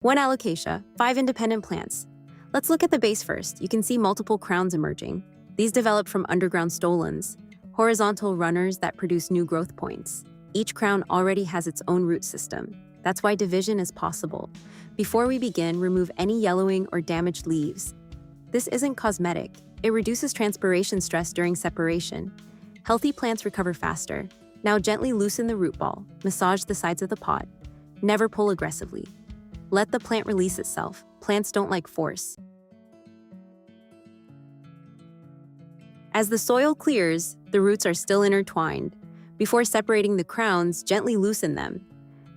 1 alocasia, 5 independent plants. Let's look at the base first. You can see multiple crowns emerging. These developed from underground stolons, horizontal runners that produce new growth points. Each crown already has its own root system. That's why division is possible. Before we begin, remove any yellowing or damaged leaves. This isn't cosmetic. It reduces transpiration stress during separation. Healthy plants recover faster. Now gently loosen the root ball. Massage the sides of the pot. Never pull aggressively. Let the plant release itself. Plants don't like force. As the soil clears, the roots are still intertwined. Before separating the crowns, gently loosen them.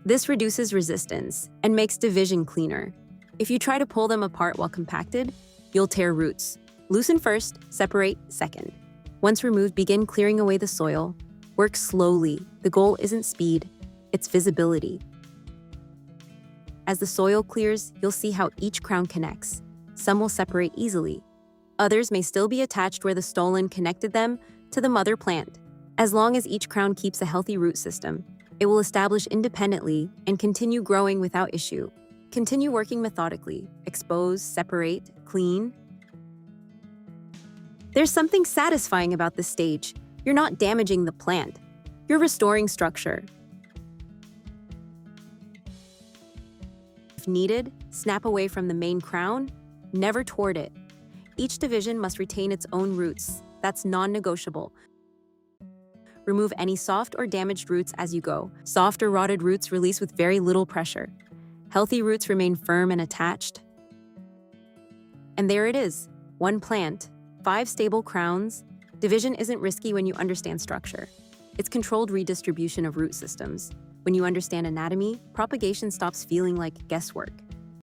This reduces resistance and makes division cleaner. If you try to pull them apart while compacted, you'll tear roots. Loosen first, separate second. Once removed, begin clearing away the soil. Work slowly. The goal isn't speed, it's visibility. As the soil clears, you'll see how each crown connects. Some will separate easily. Others may still be attached where the stolon connected them to the mother plant. As long as each crown keeps a healthy root system, it will establish independently and continue growing without issue. Continue working methodically. Expose, separate, clean. There's something satisfying about this stage. You're not damaging the plant. You're restoring structure. If needed, snap away from the main crown, never toward it. Each division must retain its own roots. That's non-negotiable. Remove any soft or damaged roots as you go. Soft or rotted roots release with very little pressure. Healthy roots remain firm and attached. And there it is, 1 plant, 5 stable crowns. Division isn't risky when you understand structure. It's controlled redistribution of root systems. When you understand anatomy, propagation stops feeling like guesswork.